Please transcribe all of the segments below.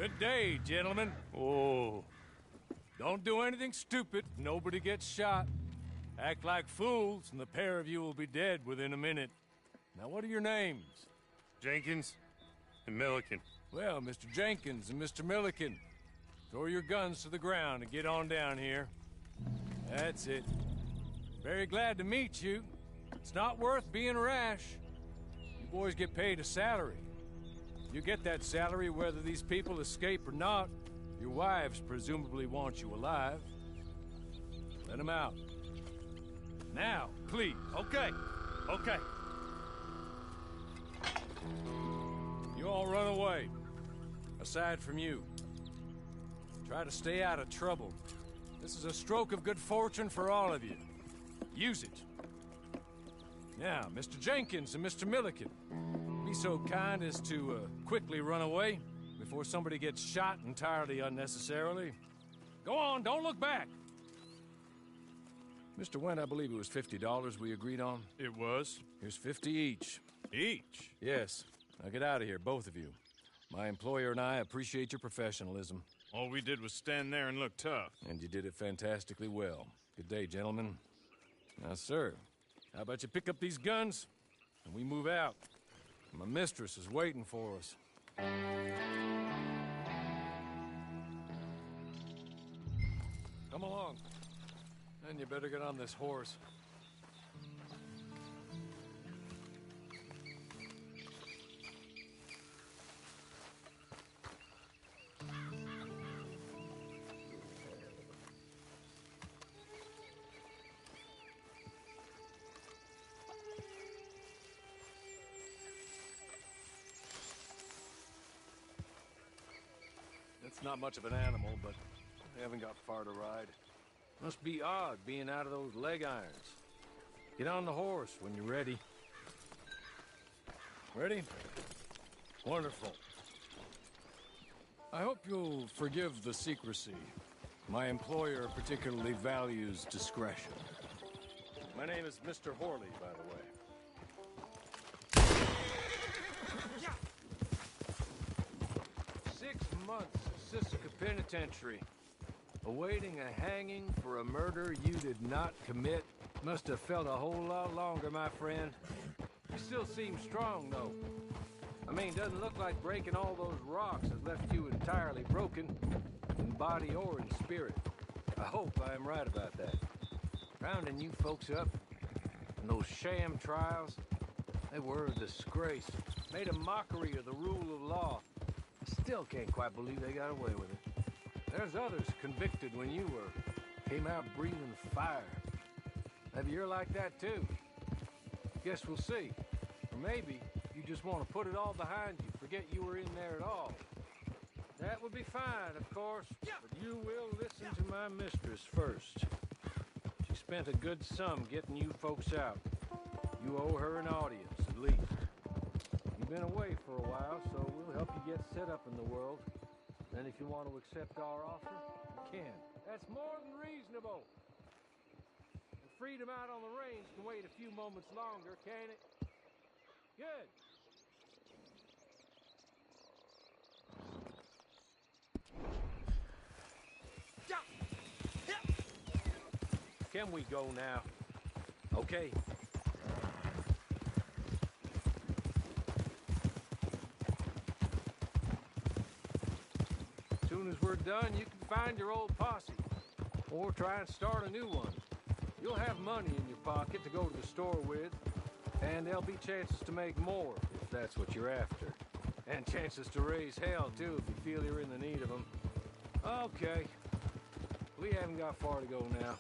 Good day, gentlemen. Oh. Don't do anything stupid. Nobody gets shot. Act like fools, and the pair of you will be dead within a minute. Now, what are your names? Jenkins and Milliken. Well, Mr. Jenkins and Mr. Milliken, throw your guns to the ground and get on down here. That's it. Very glad to meet you. It's not worth being rash. You boys get paid a salary. You get that salary whether these people escape or not. Your wives presumably want you alive. Let them out. Now, please. Okay. You all run away. Aside from you. Try to stay out of trouble. This is a stroke of good fortune for all of you. Use it. Now, Mr. Jenkins and Mr. Milliken, be so kind as to quickly run away before somebody gets shot entirely unnecessarily. Go on, don't look back. Mr. Wendt, I believe it was $50 we agreed on. It was? Here's 50 each. Each? Yes. Now get out of here, both of you. My employer and I appreciate your professionalism. All we did was stand there and look tough. And you did it fantastically well. Good day, gentlemen. Now, sir, how about you pick up these guns and we move out? My mistress is waiting for us. Come along. And you better get on this horse. It's not much of an animal, but they haven't got far to ride. Must be odd being out of those leg irons. Get on the horse when you're ready. Ready? Wonderful. I hope you'll forgive the secrecy. My employer particularly values discretion. My name is Mr. Horley, by the way. 6 months, Sissica Penitentiary. Awaiting a hanging for a murder you did not commit. Must have felt a whole lot longer, my friend. You still seem strong, though. I mean, doesn't look like breaking all those rocks has left you entirely broken, in body or in spirit. I hope I am right about that. Rounding you folks up, and those sham trials, they were a disgrace. Made a mockery of the rule of law. I still can't quite believe they got away with it. There's others convicted when you were. Came out breathing fire. Maybe you're like that too. Guess we'll see. Or maybe you just want to put it all behind you, forget you were in there at all. That would be fine, of course, but you will listen to my mistress first. She spent a good sum getting you folks out. You owe her an audience, at least. You've been away for a while, so we'll help you get set up in the world. And if you want to accept our offer, you can. That's more than reasonable. And freedom out on the range can wait a few moments longer, can't it? Good. Can we go now? Okay. As soon as we're done, you can find your old posse. Or try and start a new one. You'll have money in your pocket to go to the store with. And there'll be chances to make more, if that's what you're after. And chances to raise hell, too, if you feel you're in the need of them. Okay. We haven't got far to go now.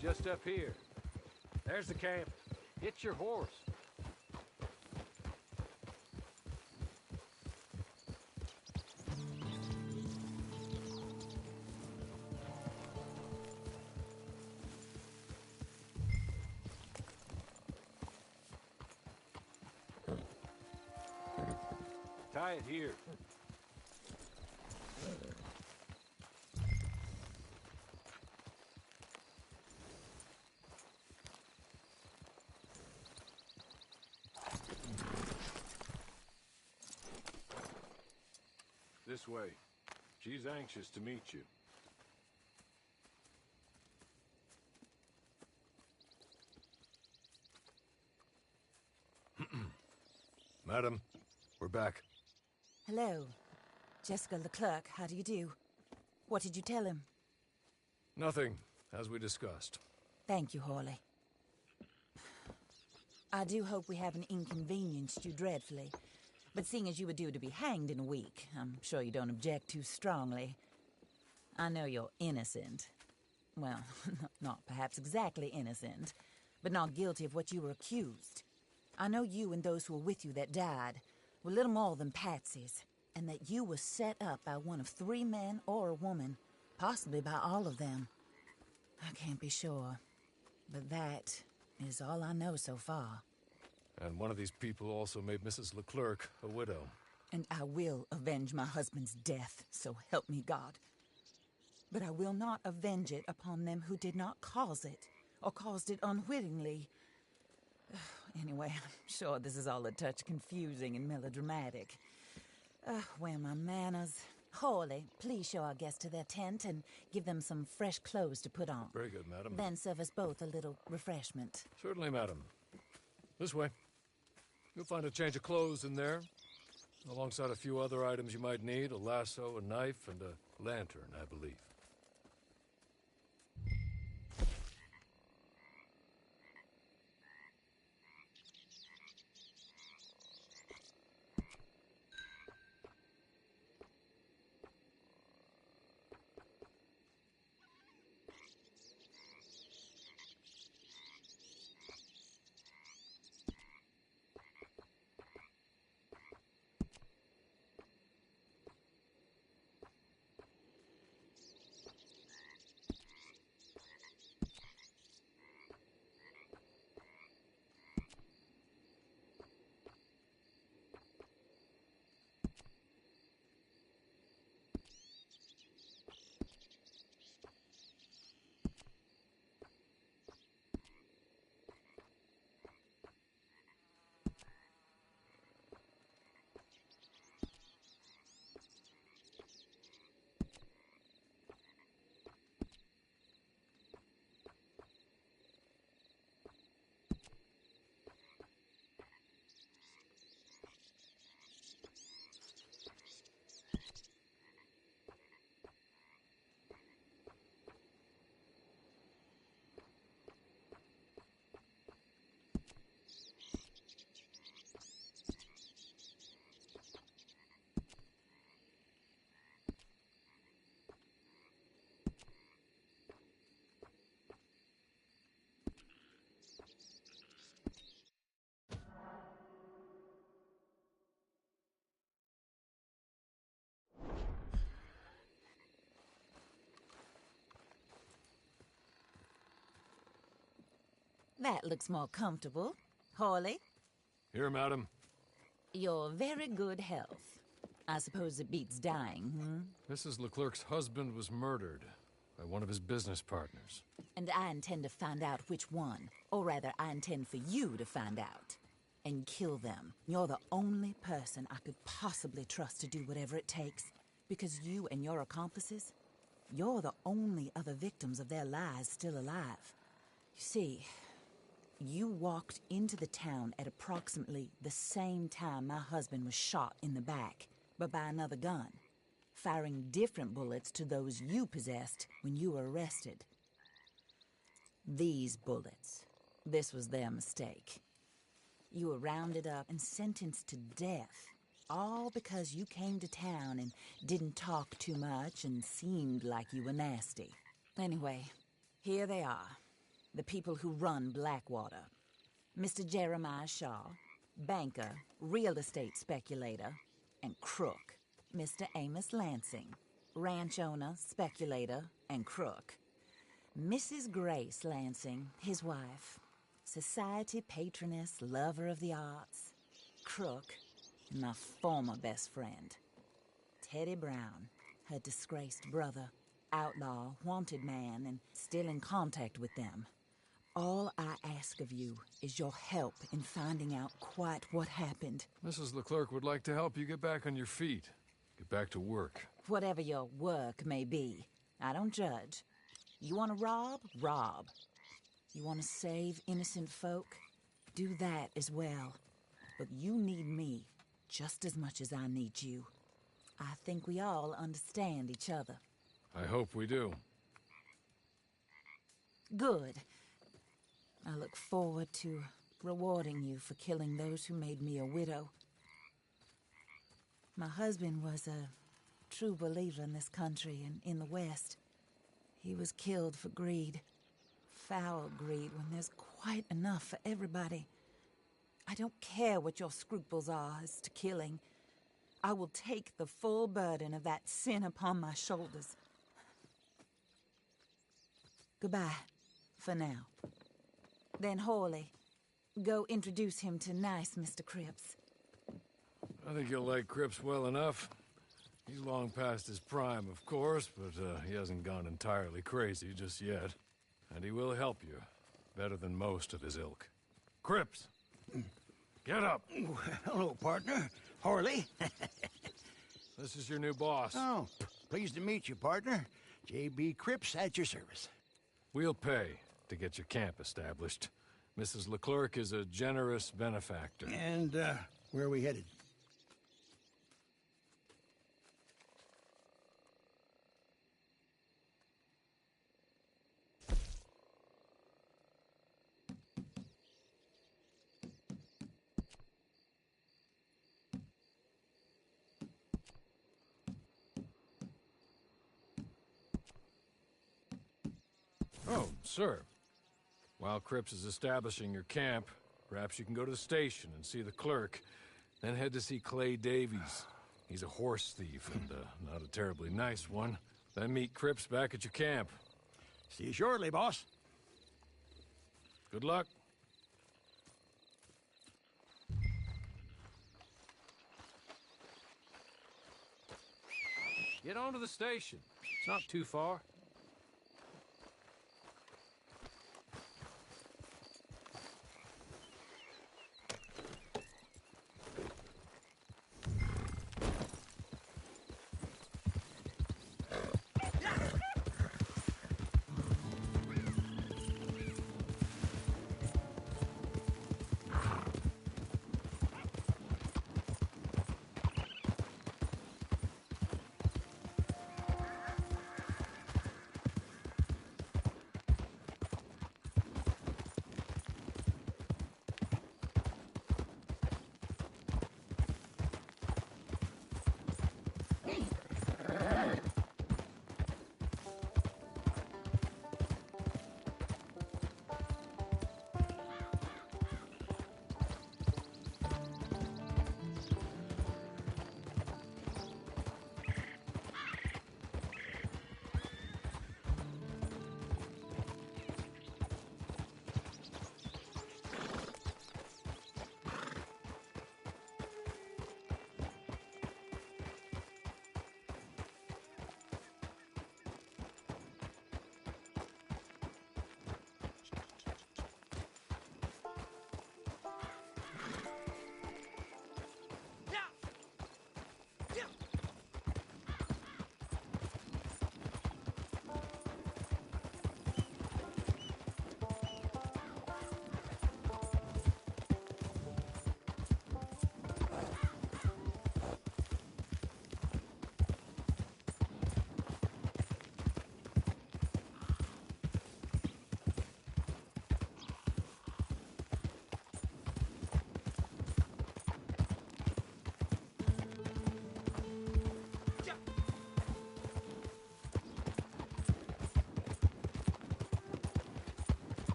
Just up here. There's the camp. Hit your horse. Tie it here. This way. She's anxious to meet you. Madam, we're back. Hello. Jessica Leclerc, how do you do? What did you tell him? Nothing, as we discussed. Thank you, Hawley. I do hope we haven't inconvenienced you dreadfully. But seeing as you were due to be hanged in a week, I'm sure you don't object too strongly. I know you're innocent. Well, not perhaps exactly innocent, but not guilty of what you were accused. I know you and those who were with you that died were little more than patsies, and that you were set up by one of 3 men or a woman, possibly by all of them. I can't be sure, but that is all I know so far. And one of these people also made Mrs. Leclerc a widow. And I will avenge my husband's death, so help me God. But I will not avenge it upon them who did not cause it, or caused it unwittingly. Anyway, I'm sure this is all a touch confusing and melodramatic. Where are my manners? Hawley, please show our guests to their tent and give them some fresh clothes to put on. Very good, madam. Then serve us both a little refreshment. Certainly, madam. This way. You'll find a change of clothes in there, alongside a few other items you might need, a lasso, a knife, and a lantern, I believe. That looks more comfortable. Hawley, Here, madam. you're very good health. I suppose it beats dying, Mrs. Leclerc's husband was murdered by one of his business partners. And I intend to find out which one. Or rather, I intend for you to find out. And kill them. You're the only person I could possibly trust to do whatever it takes. Because you and your accomplices, you're the only other victims of their lies still alive. You see, you walked into the town at approximately the same time my husband was shot in the back, but by another gun, firing different bullets to those you possessed when you were arrested. These bullets, this was their mistake. You were rounded up and sentenced to death, all because you came to town and didn't talk too much and seemed like you were nasty. Anyway, here they are. The people who run Blackwater. Mr. Jeremiah Shaw, banker, real estate speculator, and crook. Mr. Amos Lansing, ranch owner, speculator, and crook. Mrs. Grace Lansing, his wife, society patroness, lover of the arts, crook, My former best friend. Teddy Brown, her disgraced brother, outlaw, wanted man, and still in contact with them. All I ask of you is your help in finding out quite what happened. Mrs. Leclerc would like to help you get back on your feet. Get back to work. Whatever your work may be, I don't judge. You want to rob? Rob. You want to save innocent folk? Do that as well. But you need me just as much as I need you. I think we all understand each other. I hope we do. Good. I look forward to rewarding you for killing those who made me a widow. My husband was a true believer in this country and in the West. He was killed for greed. Foul greed when there's quite enough for everybody. I don't care what your scruples are as to killing. I will take the full burden of that sin upon my shoulders. Goodbye, for now. Then Hawley, go introduce him to nice Mr. Cripps. I think you'll like Cripps well enough. He's long past his prime, of course, but he hasn't gone entirely crazy just yet. And he will help you, better than most of his ilk. Cripps! Get up! Hello, partner. Harley. This is your new boss. Oh, pleased to meet you, partner. J.B. Cripps at your service. We'll pay to get your camp established. Mrs. Leclerc is a generous benefactor. And, where are we headed? Oh, sir. While Cripps is establishing your camp, perhaps you can go to the station and see the clerk, then head to see Clay Davies. He's a horse thief and not a terribly nice one. Then meet Cripps back at your camp. See you shortly, boss. Good luck. Get on to the station. It's not too far.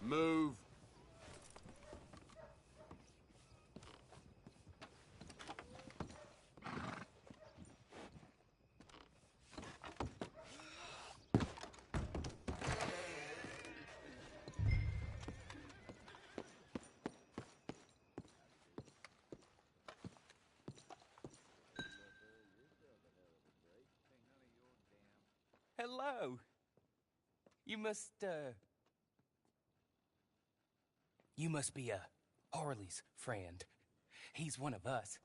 Move. Hello. You must be Harley's friend. He's one of us.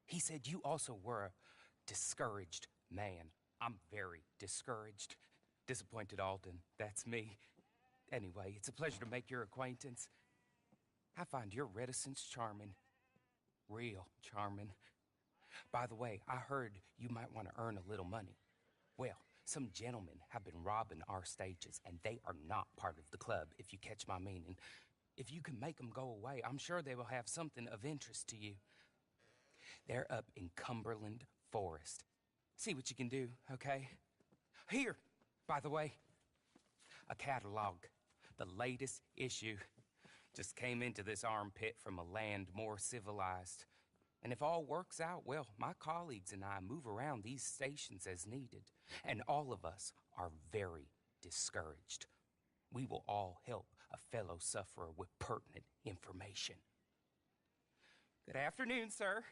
He said you also were a discouraged man. I'm very discouraged. Disappointed Alden, that's me. Anyway, it's a pleasure to make your acquaintance. I find your reticence charming. Real charming. By the way, I heard you might want to earn a little money. Well, some gentlemen have been robbing our stages, and they are not part of the club, if you catch my meaning. If you can make them go away, I'm sure they will have something of interest to you. They're up in Cumberland Forest. See what you can do, okay? Here, by the way, a catalog. The latest issue. Just came into this armpit from a land more civilized. And if all works out, well, my colleagues and I move around these stations as needed. And all of us are very discouraged. We will all help a fellow sufferer with pertinent information. Good afternoon, sir.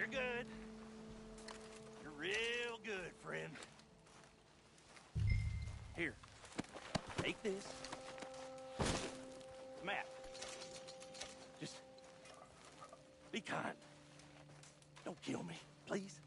You're good. You're real good, friend. Here, take this. Map. Just be kind. Don't kill me, please.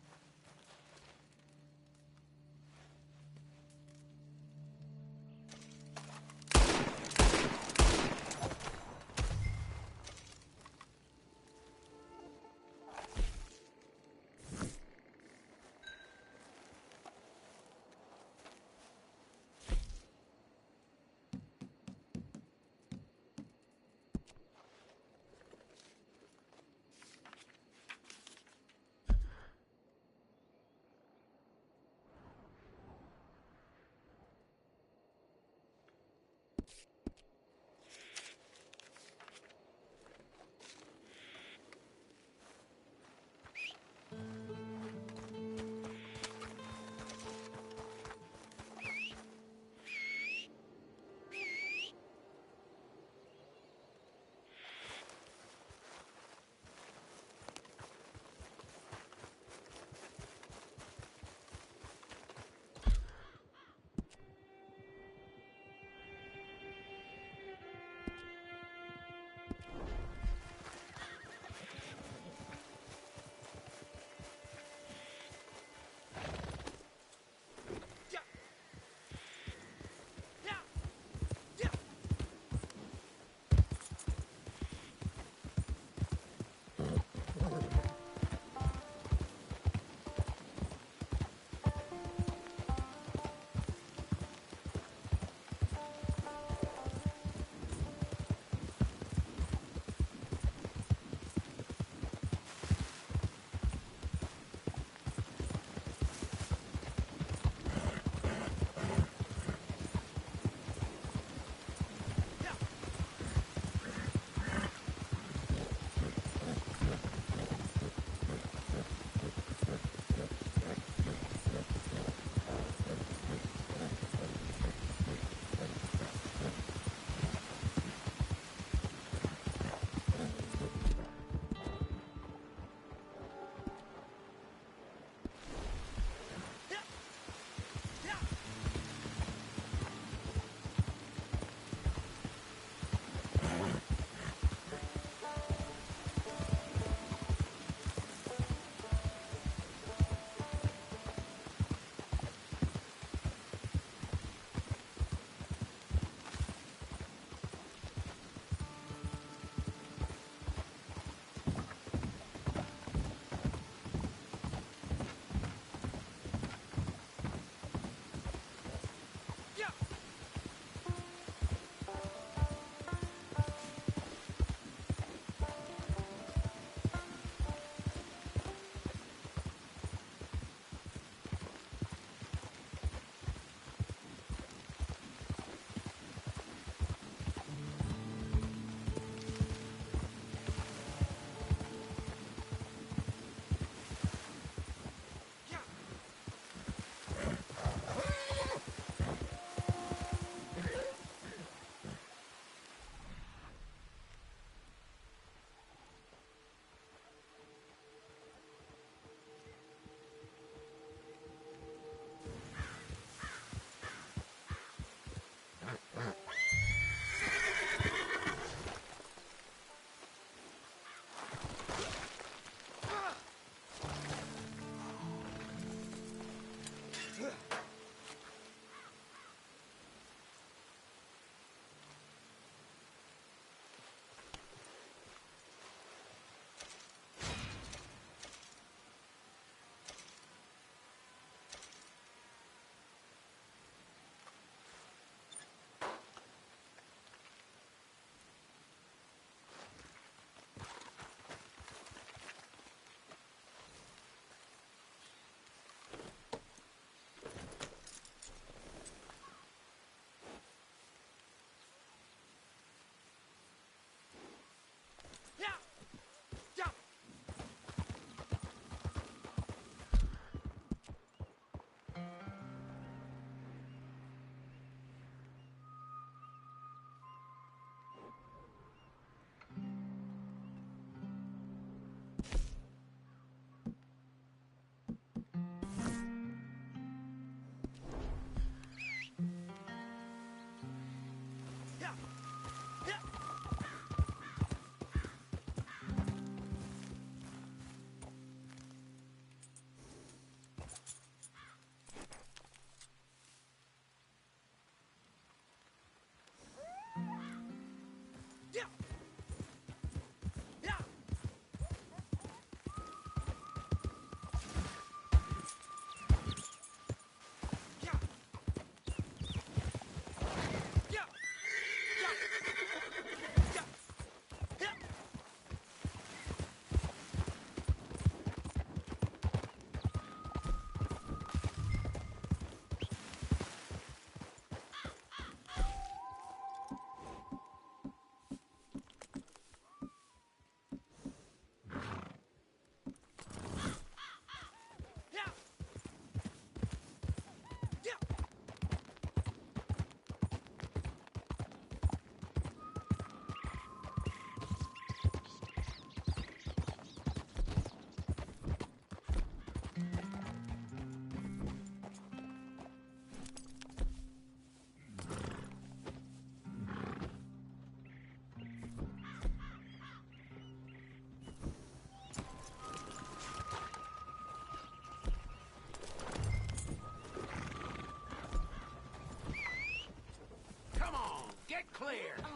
Get clear!